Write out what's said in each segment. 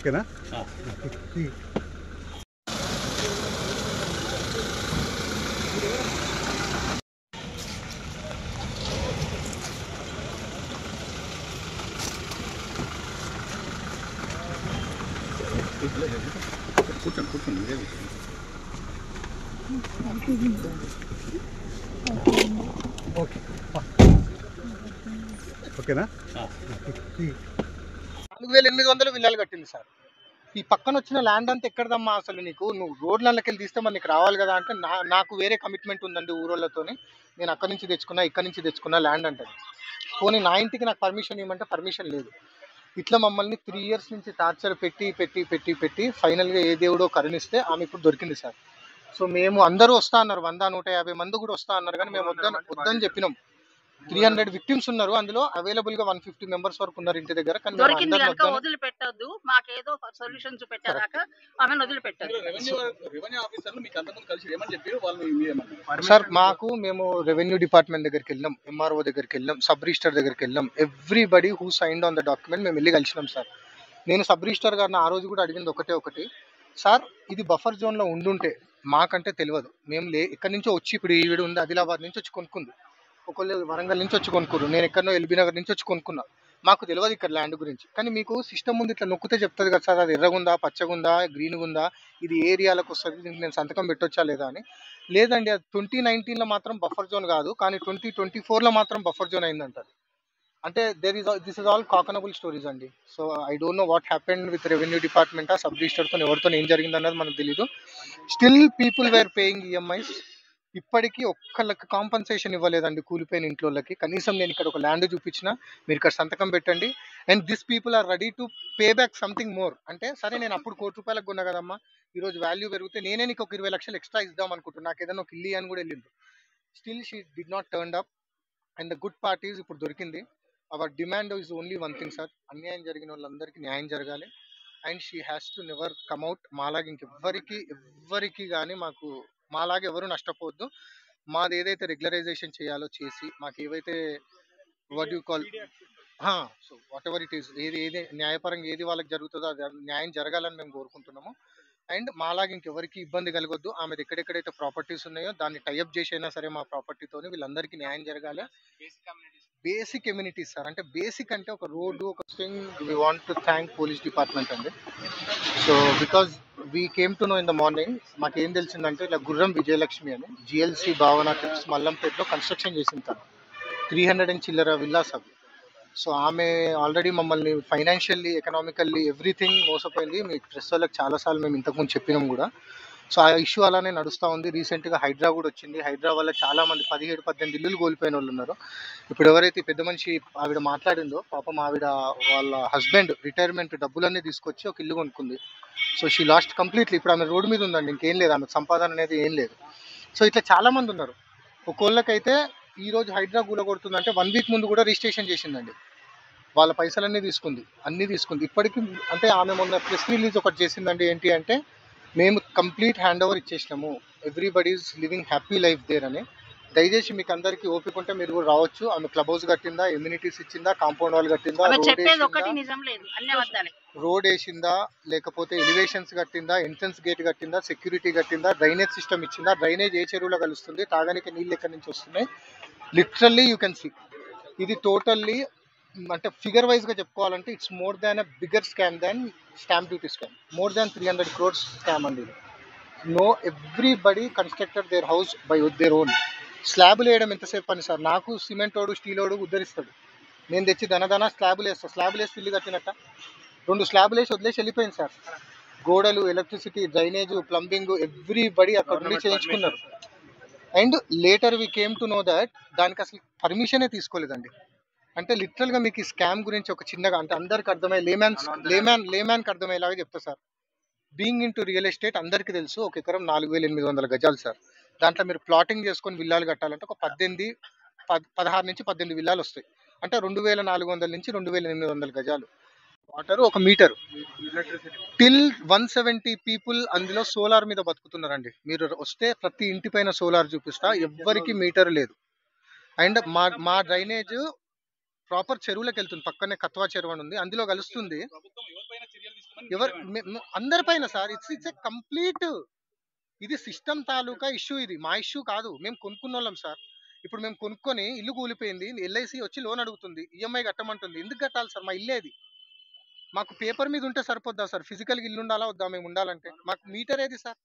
ఓకేనా? కూర్చోండి ఓకేనా? 4800 విల్లాలు కట్టింది సార్. ఈ పక్కన వచ్చిన ల్యాండ్ అంతా ఎక్కడదమ్మా అసలు నీకు? నువ్వు రోడ్లకి తీస్తే మనకి రావాలి కదా అంటే నాకు వేరే కమిట్మెంట్ ఉందండి ఊరోళ్ళతోని. నేను అక్కడి నుంచి తెచ్చుకున్నా, ఇక్కడి నుంచి తెచ్చుకున్నా ల్యాండ్ అంటది. పోనీ నా ఇంటికి నాకు పర్మిషన్ ఇవ్వమంటే పర్మిషన్ లేదు. ఇట్లా మమ్మల్ని 3 years నుంచి టార్చర్ పెట్టి ఫైనల్గా ఏ దేవుడో కరుణిస్తే ఆమె ఇప్పుడు దొరికింది సార్. సో మేము అందరూ వస్తా అన్నారు, 100-150 మంది కూడా వస్తా అన్నారు, కానీ మేము వద్దని చెప్పినాం. 300 విక్టిమ్స్ ఉన్నారు, అందులో అవైలబుల్ గా 150 మెంబర్స్ వరకు ఉన్నారు ఇంటి దగ్గర. కానీ వదిలిపెట్టద్దు, మాకేదో సొల్యూషన్ చూపెట్టేదాకా ఆమెను వదిలిపెట్టద్దు. సార్ మేము రెవెన్యూ డిపార్ట్మెంట్ దగ్గరికి వెళ్ళాం, ఎంఆర్ఓ దగ్గరికి వెళ్ళాం, సబ్ రిజిస్టర్ దగ్గరికి వెళ్ళాం. Everybody who signed on the document మేము వెళ్ళి కలిసినాం సార్. నేను సబ్ రిజిస్టర్ గారిని ఆ రోజు కూడా అడిగింది ఒకటి, సార్ ఇది బఫర్ జోన్లో ఉండుంటే మాకంటే తెలియదు, మేము ఇక్కడి నుంచో వచ్చి ఇప్పుడు ఈవిడ ఉంది ఆదిలాబాద్ నుంచి వచ్చి కొనుక్కుంది, ఒకళ్ళు వరంగల్ నుంచి వచ్చి కొనుక్కురు, నేను ఎక్కడో ఎల్బీ నగర్ నుంచి వచ్చి కొనుక్కున్నా, మాకు తెలియదు ఇక్కడ ల్యాండ్ గురించి. కానీ మీకు సిస్టమ్ ముందు ఇట్లా నొక్కితే చెప్తుంది కదా సార్, అది ఎర్రగుందా, పచ్చగుందా, గ్రీన్గా ఉందా, ఇది ఏరియాలకు వస్తుంది, దీనికి నేను సంతకం పెట్టొచ్చా లేదా అని. లేదండి, అది 2019లో మాత్రం బఫర్ జోన్ కాదు, కానీ 2024లో మాత్రం బఫర్ జోన్ అయిందంటారు. అంటే this is all cock and bull stories అండి. So I don't know what happened with revenue department, sub రిజిస్టర్తో ఎవరితో ఏం జరిగింది అన్నది మనకు తెలీదు. Still people were paying EMIs. ఇప్పటికీ ఒక్కళ్ళకి కాంపన్సేషన్ ఇవ్వలేదండి కూలిపోయిన ఇంట్లోకి. కనీసం నేను ఇక్కడ ఒక ల్యాండ్ చూపించిన, మీరు ఇక్కడ సంతకం పెట్టండి, and this people are ready to pay back something more. అంటే సరే నేను అప్పుడు ₹1,00,00,000 కొన్నా కదమ్మా, ఈరోజు వాల్యూ పెరిగితే నేనే నీకు ఒక 20 లక్షలు ఎక్స్ట్రా ఇద్దాం అనుకుంటున్నా, నాకు ఏదైనా ఒక ఇల్లు అని కూడా వెళ్ళింది. Still she did not turn up. And the good part is ఇప్పుడు దొరికింది. Our demand is only one thing sir, అన్యాయం జరిగిన వాళ్ళందరికీ న్యాయం జరగాలి. And she has to never come at. మాలాగా ఇంకెవ్వరికి కానీ మాలాగా ఎవరు నష్టపోవద్దు. మాది ఏదైతే రెగ్యులరైజేషన్ చేయాలో చేసి, మాకు ఏవైతే what you call so what ever it is, ఏది న్యాయపరంగా ఏది వాళ్ళకి జరుగుతుందో అది న్యాయం జరగాలని మేము కోరుకుంటున్నాము. అండ్ మాలాగా ఇంకెవరికి ఇబ్బంది కలగొద్దు. ఆమెది ఎక్కడెక్కడైతే ప్రాపర్టీస్ ఉన్నాయో దాన్ని టైఅప్ చేసి అయినా సరే మా ప్రాపర్టీతోని వీళ్ళందరికీ న్యాయం జరగాలి. బేసిక్ ఎమ్యూనిటీస్ సార్, అంటే బేసిక్ అంటే ఒక రోడ్డు, ఒక thing. We want to thank police department అండి. So because we came to know in the morning, మాకేం తెలిసిందంటే ఇలా గుర్రం విజయలక్ష్మి అని జిఎల్సి భావన ట్రిప్స్ మల్లంపేటలో కన్స్ట్రక్షన్ చేసిన తను 300 and చిల్లర విల్లాస్ అవి. సో ఆమె ఆల్రెడీ మమ్మల్ని ఫైనాన్షియల్లీ, ఎకనామికల్లీ ఎవ్రీథింగ్ మోసపోయింది. మీ ప్రెస్ వాళ్ళకి చాలాసార్లు మేము ఇంతకుముందు చెప్పినాం కూడా. సో ఆ ఇష్యూ అలానే నడుస్తూ ఉంది. రీసెంట్గా హైడ్రా కూడా వచ్చింది. హైడ్రా వల్ల చాలామంది 17-18 ఇల్లులు కోల్పోయిన వాళ్ళు ఉన్నారు. ఇప్పుడు ఎవరైతే పెద్ద మనిషి ఆవిడ మాట్లాడిందో, పాపం ఆవిడ వాళ్ళ హస్బెండ్ రిటైర్మెంట్ డబ్బులన్నీ తీసుకొచ్చి ఒక ఇల్లు కొనుక్కుంది. So she lost completely. ఇప్పుడు ఆమె రోడ్డు మీద ఉందండి, ఇంకేం లేదు, ఆమెకు సంపాదన అనేది ఏం లేదు. సో ఇట్లా చాలామంది ఉన్నారు. ఒక్కోళ్ళకైతే ఈరోజు హైడ్రా కూలగొడుతుందంటే 1 week ముందు కూడా రిజిస్ట్రేషన్ చేసిందండి. వాళ్ళ పైసలన్నీ తీసుకుంది, అన్నీ తీసుకుంది. ఇప్పటికీ అంటే ఆమె మొన్న ప్రెస్ రిలీజ్ ఒకటి చేసిందండి. ఏంటి అంటే, మేము కంప్లీట్ హ్యాండ్ ఓవర్ ఇచ్చేసినాము, everybody is living happy life there అని. దయచేసి మీకు అందరికీ ఓపిక ఉంటే మీరు కూడా రావచ్చు. ఆమె క్లబ్ హౌస్ కట్టిందా, ఎమ్యూనిటీస్ ఇచ్చిందా, కాంపౌండ్ వాల్ కట్టిందా, రోడ్ వేసిందా, లేకపోతే ఎలివేషన్స్ కట్టిందా, ఎంట్రన్స్ గేట్ కట్టిందా, సెక్యూరిటీ కట్టిందా, డ్రైనేజ్ సిస్టమ్ ఇచ్చిందా, డ్రైనేజ్ ఏ చెరువులో కలుస్తుంది, తాగడానికి నీళ్ళు ఎక్కడి నుంచి వస్తున్నాయి, లిటరల్లీ యూ కెన్ సీ. ఇది టోటల్లీ అంటే ఫిగర్ వైజ్గా చెప్పుకోవాలంటే it's more than a bigger scam than stamp duty scam. More than 300 crores scam అండి ఇది. No, everybody constructed their house by their own. స్లాబులు వేయడం ఎంతసేపు పని సార్? నాకు సిమెంట్ ఓడు స్టీల్ ఓడు ఉద్ధరిస్తాడు, నేను తెచ్చి దనదన స్లాబులు వేస్తాను. స్లాబులు వేసి ఇల్లు కట్టినట్ట 2 స్లాబులు వేసి వదిలేసి వెళ్ళిపోయింది సార్. గోడలు, ఎలక్ట్రిసిటీ, డ్రైనేజ్, ప్లంబింగ్ ఎవ్రీబడి అక్కడ నుండి చేయించుకున్నారు. And later we came to know that దానికి అసలు పర్మిషనే తీసుకోలేదండి. అంటే లిటరల్గా మీకు ఈ స్కామ్ గురించి ఒక చిన్నగా, అంటే అందరికి అర్థమయ్యే లేమ్యాన్కి అర్థమయ్యేలాగా చెప్తా sir. Being in to real estate అందరికీ తెలుసు, ఒక ఎకరం 4,800 గజాలు సార్. దాంట్లో మీరు ప్లాటింగ్ చేసుకొని విల్లాలు కట్టాలంటే ఒక 16 నుంచి 18 విల్లాలు వస్తాయి. అంటే 2,400 నుంచి 2,800 గజాలు. Water 1 metre. టిల్ 170 పీపుల్ అందులో సోలార్ మీద బతుకుతున్నారండి. మీరు వస్తే ప్రతి ఇంటి పైన సోలార్ చూపిస్తా, ఎవ్వరికి మీటర్ లేదు. అండ్ మా డ్రైనేజ్ ప్రాపర్ చెరువులకు వెళ్తుంది, పక్కనే కత్వా చెరువు అని ఉంది, అందులో కలుస్తుంది. అందరిపైన సార్, ఇట్స్ ఎ కంప్లీట్, ఇది సిస్టమ్ తాలూకా ఇష్యూ. ఇది మా ఇష్యూ కాదు, మేము కొనుక్కున్న వాళ్ళం సార్. ఇప్పుడు మేము కొనుక్కొని ఇల్లు కూలిపోయింది, ఎల్ఐసి వచ్చి లోన్ అడుగుతుంది, ఈఎంఐ కట్టమంటుంది. ఎందుకు కట్టాలి సార్? మా ఇల్లేది, మాకు పేపర్ మీద ఉంటే సరిపోద్దా సార్? ఫిజికల్గా ఇల్లు ఉండాలా వద్దా? మేము ఉండాలంటే మాకు మీటర్ ఏది సార్?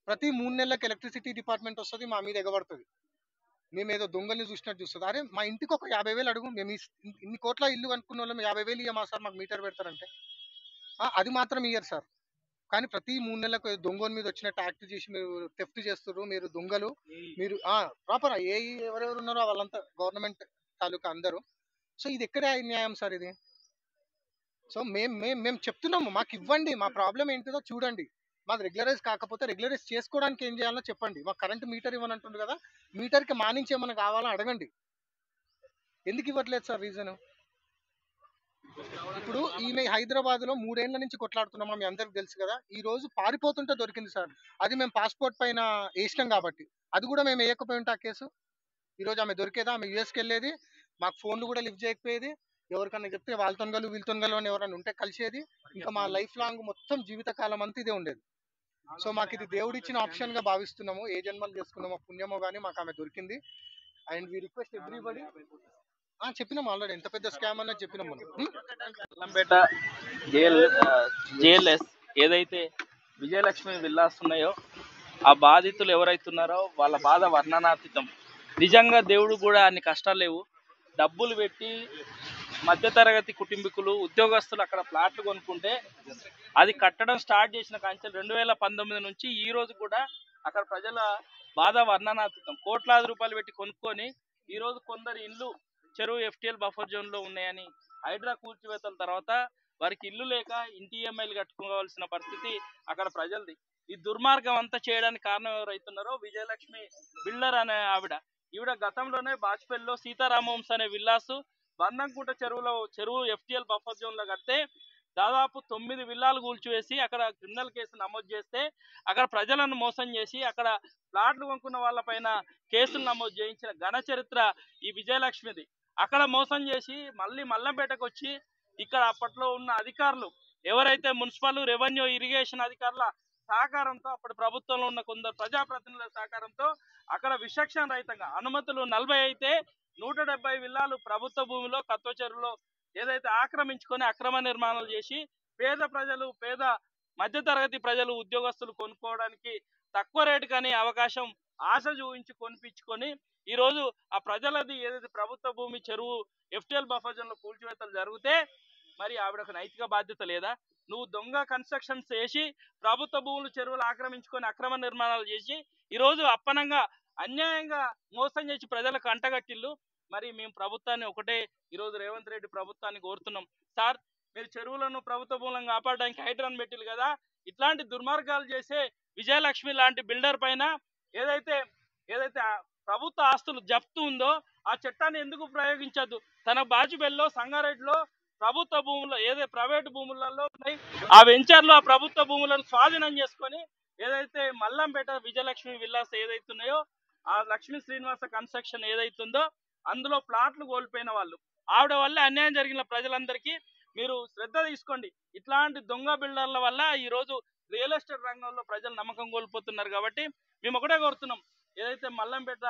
ప్రతి 3 నెలలకు ఎలక్ట్రిసిటీ డిపార్ట్మెంట్ వస్తుంది, మా మీద ఎగబడుతుంది. మేము ఏదో దొంగల్ని చూసినట్టు చూస్తుంది. అరే మా ఇంటికి ఒక 50,000 అడుగు, మేము ఇన్ని కోట్ల ఇల్లు అనుకున్న వాళ్ళం 50,000 ఇయ్యమా సార్ మాకు మీటర్ పెడతారంటే? అది మాత్రం ఇయ్యరు సార్. కానీ ప్రతి 3 నెలలకు దొంగల మీద వచ్చినట్టు యాక్ట్ చేసి మీరు థెఫ్ట్ చేస్తున్నారు, మీరు దొంగలు, మీరు ప్రాపర్ ఎవరెవరు ఉన్నారో వాళ్ళంతా గవర్నమెంట్ తాలూకా అందరూ. సో ఇది ఎక్కడ న్యాయం సార్ ఇది? సో మేము చెప్తున్నాము, మాకు ఇవ్వండి, మా ప్రాబ్లం ఏంటిదో చూడండి. మాది రెగ్యులరైజ్ కాకపోతే రెగ్యులరైజ్ చేసుకోవడానికి ఏం చేయాలో చెప్పండి. మాకు కరెంట్ మీటర్ ఇవ్వనంటుంది కదా, మీటర్కి మానించి ఏమైనా కావాలో అడగండి. ఎందుకు ఇవ్వట్లేదు సార్? రీజన్ ఇప్పుడు ఈమె హైదరాబాద్లో 3 ఏళ్ల నుంచి కొట్లాడుతున్నామా, మీ అందరికి తెలుసు కదా. ఈ రోజు పారిపోతుంటే దొరికింది సార్. అది మేము పాస్పోర్ట్ పైన వేసినాం కాబట్టి. అది కూడా మేము వేయకపోయి ఉంటే ఆ కేసు ఈరోజు ఆమె దొరికేదా? ఆమె యూఎస్కి వెళ్ళేది, మాకు ఫోన్లు కూడా లిఫ్ట్ చేయకపోయేది, ఎవరికన్నా చెప్తే వాళ్ళతో గలు వీళ్ళతో గలు అని ఎవరైనా ఉంటే కలిసేది. ఇంకా మా లైఫ్ లాంగ్ మొత్తం జీవితకాలం అంతా ఇదే ఉండేది. సో మాకు ఇది దేవుడిచ్చిన ఆప్షన్ గా భావిస్తున్నాము. ఏ జన్మలు చేసుకున్నామో పుణ్యమో కానీ మాకు ఆమె దొరికింది. And we request everybody. చెప్పినాం ఆల్రెడీ, ఎంత పెద్ద స్కామ్ అన్నది చెప్పినాం మనం. మల్లంపేట జేఎల్ఎస్ ఏదైతే విజయలక్ష్మి విల్లాస్ ఉన్నాయో ఆ బాధితులు ఎవరైతున్నారో వాళ్ళ బాధ వర్ణనాతీతం. నిజంగా దేవుడు కూడా అన్ని కష్టాలు లేవు. డబ్బులు పెట్టి మధ్యతరగతి కుటుంబీకులు, ఉద్యోగస్తులు అక్కడ ప్లాట్లు కొనుక్కుంటే అది కట్టడం స్టార్ట్ చేసిన కాంచెలు 2019 నుంచి ఈ రోజు కూడా అక్కడ ప్రజల బాధ వర్ణనాతీతం. కోట్లాది రూపాయలు పెట్టి కొనుక్కొని ఈ రోజు కొందరు ఇల్లు చెరువు ఎఫ్టిఎల్ బఫర్ జోన్ లో ఉన్నాయని హైడ్రా కూల్చివేతల తర్వాత వారికి ఇల్లు లేక ఇంటి ఈఎంఐలు కట్టుకోవాల్సిన పరిస్థితి అక్కడ ప్రజలది. ఈ దుర్మార్గం అంతా చేయడానికి కారణం ఎవరైతున్నారో విజయలక్ష్మి బిల్డర్ అనే ఈవిడ గతంలోనే బాజ్పేయిలో సీతారామవంశ అనే విల్లాసు బంధంకుంట చెరువు ఎఫ్టిఎల్ బఫర్ జోన్ లో కడితే దాదాపు 9 విల్లాలు కూల్చివేసి అక్కడ క్రిమినల్ కేసు నమోదు చేస్తే అక్కడ ప్రజలను మోసం చేసి అక్కడ ప్లాట్లు కొనుక్కున్న వాళ్ళపైన కేసులు నమోదు చేయించిన ఘన చరిత్ర ఈ విజయలక్ష్మిది. అక్కడ మోసం చేసి మళ్ళీ మల్లంపేటకు వచ్చి ఇక్కడ అప్పట్లో ఉన్న అధికారులు ఎవరైతే మున్సిపల్, రెవెన్యూ, ఇరిగేషన్ అధికారుల సహకారంతో, అప్పటి ప్రభుత్వంలో ఉన్న కొందరు ప్రజాప్రతినిధుల సహకారంతో అక్కడ విచక్షణ రహితంగా అనుమతులు 40 అయితే 170 విల్లాలు ప్రభుత్వ భూమిలో కత్వ చెరువులో ఏదైతే ఆక్రమించుకొని అక్రమ నిర్మాణాలు చేసి పేద మధ్యతరగతి ప్రజలు, ఉద్యోగస్తులు కొనుక్కోవడానికి తక్కువ రేటు కానీ అవకాశం ఆశ చూపించి కొనిపించుకొని ఈరోజు ఆ ప్రజలది ఏదైతే ప్రభుత్వ భూమి చెరువు ఎఫ్టిఎల్ బఫర్ జోన్ లో కూల్చివేతలు జరిగితే మరి ఆవిడకు నైతిక బాధ్యత లేదా? నువ్వు దొంగ కన్స్ట్రక్షన్స్ చేసి ప్రభుత్వ భూములు, చెరువులు ఆక్రమించుకొని అక్రమ నిర్మాణాలు చేసి ఈరోజు అప్పనంగా అన్యాయంగా మోసం చేసి ప్రజలకు అంటగట్టిల్లు. మరి మేము ప్రభుత్వాన్ని ఒకటే ఈరోజు రేవంత్ రెడ్డి ప్రభుత్వాన్ని కోరుతున్నాం, సార్ మీరు చెరువులను ప్రభుత్వ భూములను కాపాడడానికి హైడ్రాన్ పెట్టిల్లు కదా, ఇట్లాంటి దుర్మార్గాలు చేసే విజయలక్ష్మి లాంటి బిల్డర్ పైన ఏదైతే ప్రభుత్వ ఆస్తులు జప్తు ఉందో ఆ చట్టాన్ని ఎందుకు ప్రయోగించద్దు? తన బాజుబెల్లో, సంగారెడ్డిలో ప్రభుత్వ భూముల్లో ఏదైతే ప్రైవేటు భూములలో ఉన్నాయి ఆ వెంచర్లో ఆ ప్రభుత్వ భూములను స్వాధీనం చేసుకొని ఏదైతే మల్లంపేట విజయలక్ష్మి విల్లాస్ ఏదైతున్నాయో ఆ లక్ష్మీ శ్రీనివాస కన్స్ట్రక్షన్ ఏదైతుందో అందులో ప్లాట్లు కోల్పోయిన వాళ్ళు, ఆవిడ వల్ల అన్యాయం జరిగిన ప్రజలందరికీ మీరు శ్రద్ధ తీసుకోండి. ఇట్లాంటి దొంగ బిల్డర్ల వల్ల ఈరోజు రియల్ ఎస్టేట్ రంగంలో ప్రజలు నమ్మకం కోల్పోతున్నారు. కాబట్టి మేము ఒకటే కోరుతున్నాం, ఏదైతే మల్లంపేట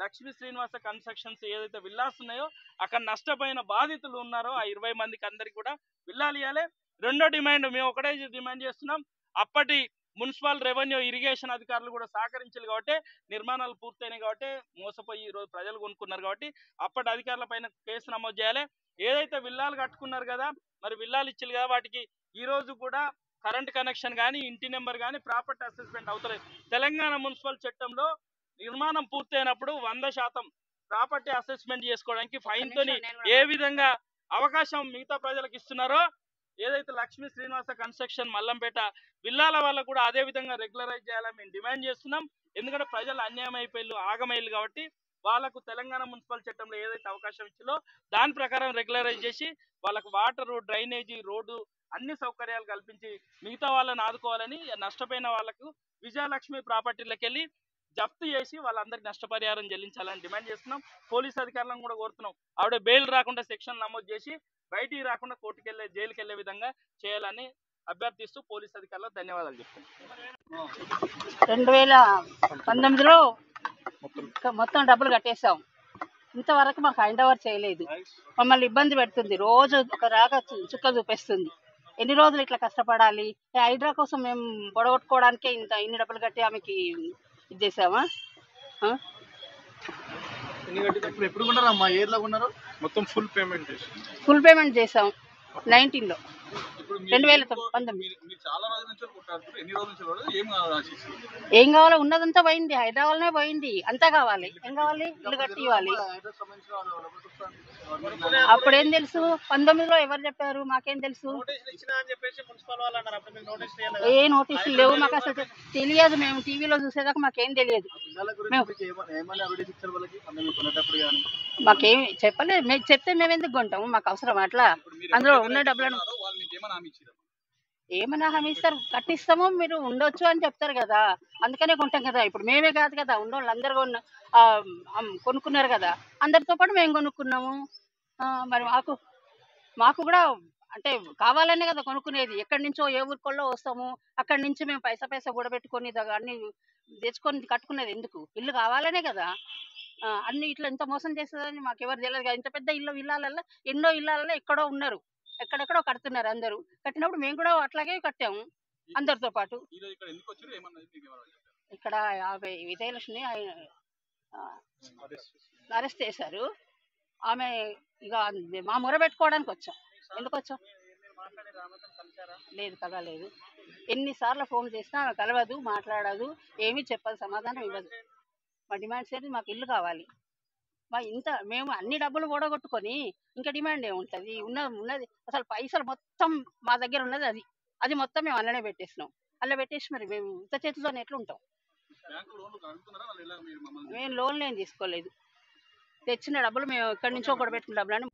లక్ష్మీ శ్రీనివాస కన్స్ట్రక్షన్స్ ఏదైతే విల్లాస్ ఉన్నాయో అక్కడ నష్టపోయిన బాధితులు ఉన్నారో ఆ 20 మందికి అందరికి కూడా విల్లాలు ఇవ్వాలి. రెండో డిమాండ్ మేము ఒకటే డిమాండ్ చేస్తున్నాం, అప్పటి మున్సిపల్ రెవెన్యూ ఇరిగేషన్ అధికారులు కూడా సహకరించారు కాబట్టి నిర్మాణాలు పూర్తయినాయి కాబట్టి మోసపోయి ఈరోజు ప్రజలు కొనుక్కున్నారు కాబట్టి అప్పటి అధికారుల పైన కేసు నమోదు చేయాలి. ఏదైతే విల్లాలు కట్టుకున్నారు కదా మరి విల్లాలు ఇచ్చారు కదా వాటికి ఈ రోజు కూడా కరెంట్ కనెక్షన్ కానీ ఇంటి నెంబర్ కానీ ప్రాపర్టీ అసెస్మెంట్ అవుతలేదు. తెలంగాణ మున్సిపల్ చట్టంలో నిర్మాణం పూర్తయినప్పుడు 100% ప్రాపర్టీ అసెస్మెంట్ చేసుకోవడానికి ఫైన్ తోని ఏ విధంగా అవకాశం మిగతా ప్రజలకు ఇస్తున్నారో ఏదైతే లక్ష్మీ శ్రీనివాస కన్స్ట్రక్షన్ మల్లంపేట విల్లాల వల్ల కూడా అదే విధంగా రెగ్యులరైజ్ చేయాలని మేము డిమాండ్ చేస్తున్నాం. ఎందుకంటే ప్రజలు అన్యాయం అయిపోయి ఆగమయ్యారు కాబట్టి వాళ్ళకు తెలంగాణ మున్సిపల్ చట్టంలో ఏదైతే అవకాశం ఇచ్చిందో దాని ప్రకారం రెగ్యులరైజ్ చేసి వాళ్ళకు వాటరు, డ్రైనేజీ, రోడ్డు అన్ని సౌకర్యాలు కల్పించి మిగతా వాళ్ళని ఆదుకోవాలని నష్టపోయిన వాళ్ళకు విజయలక్ష్మి ప్రాపర్టీలకు వెళ్ళి జప్తు చేసి వాళ్ళందరికీ నష్టపరిహారం చెల్లించాలని డిమాండ్ చేస్తున్నాం. పోలీస్ అధికారులను కూడా కోరుతున్నాం ఆవిడ బెయిల్ రాకుండా సెక్షన్ నమోదు చేసి బయటికి రాకుండా కోర్టుకు వెళ్ళే జైలుకి వెళ్ళే విధంగా చేయాలని అభ్యర్థిస్తూ పోలీస్ అధికారులకు ధన్యవాదాలు చెప్తున్నాం. 2019లో మొత్తం డబ్బులు కట్టేసాం. ఇంతవరకు మాకు హ్యాండ్ ఓవర్ చేయలేదు. మమ్మల్ని ఇబ్బంది పెడుతుంది. రోజు ఒక రాక చుక్క చూపిస్తుంది. ఎన్ని రోజులు ఇట్లా కష్టపడాలి? హైడ్రా కోసం మేము పొడగొట్టుకోవడానికే ఇన్ని డబ్బులు కట్టి ఆమెకి ఇది చేసామా? ఎప్పుడు కొన్నారమ్మా? ఏర్లో కొన్నారు? మొత్తం ఫుల్ పేమెంట్ చేసాం 19లో 2019. ఏం కావాలో ఉన్నదంతా పోయింది. హైదరాబాద్నే పోయింది. అంతా కావాలి. ఏం కావాలి? ఇల్లు కట్టి ఇవ్వాలి. అప్పుడేం తెలుసు? 19లో ఎవరు చెప్పారు? మాకేం తెలుసు? ఏ నోటీసులు లేవు. మాకు అసలు తెలియదు. మేము టీవీలో చూసేదాకా మాకేం తెలియదు. మాకేం చెప్పలేదు. మేము చెప్తే మేము ఎందుకు కొంటాము? మాకు అవసరం అట్లా. అందులో ఉన్న డబ్బులను ఏమైనా హామీ ఇస్తారు, కట్టిస్తాము, మీరు ఉండొచ్చు అని చెప్తారు కదా. అందుకనే కొంటాం కదా. ఇప్పుడు మేమే కాదు కదా, ఉన్నోళ్ళు అందరు కొనుక్కున్నారు కదా. అందరితో పాటు మేము కొనుక్కున్నాము. మరి మాకు కూడా అంటే కావాలనే కదా కొనుక్కునేది. ఎక్కడి నుంచో ఏ ఊరికోళ్ళో వస్తాము, అక్కడి నుంచి మేము పైసా కూడబెట్టుకొని అన్ని తెచ్చుకొని కట్టుకునేది ఎందుకు? ఇల్లు కావాలనే కదా. అన్ని ఇట్లా ఎంత మోసం చేస్తుందని మాకు ఎవరు తెలియదు కదా. ఇంత పెద్ద ఇళ్ళల్లో ఎన్నో ఇళ్ళల్లో ఎక్కడో ఉన్నారు, ఎక్కడెక్కడో కడుతున్నారు. అందరూ కట్టినప్పుడు మేము కూడా అట్లాగే కట్టాము అందరితో పాటు. ఇక్కడ విజయలక్ష్మి అరెస్ట్ చేశారు. ఆమె ఇక మా మొర పెట్టుకోవడానికి వచ్చాం. ఎందుకు వచ్చాం? లేదు, కలవలేదు. ఎన్నిసార్లు ఫోన్ చేసినా ఆమె కలవదు, మాట్లాడదు, ఏమీ చెప్పదు, సమాధానం ఇవ్వదు. మా డిమాండ్స్ ఏంటి? మాకు ఇల్లు కావాలి. మేము అన్ని డబ్బులు ఓడగొట్టుకొని ఇంకా డిమాండ్ ఏముంటుంది? ఉన్నది అసలు పైసలు మొత్తం మా దగ్గర ఉన్నది అది మొత్తం మేము అల్లనే పెట్టేసినాం. అల్ల పెట్టేసి మరి మేము ఇంత చేతితో ఎట్లా ఉంటాం? మేము లోన్లు ఏం తీసుకోలేదు. తెచ్చిన డబ్బులు మేము ఎక్కడి నుంచో కూడబెట్టిన డబ్బులని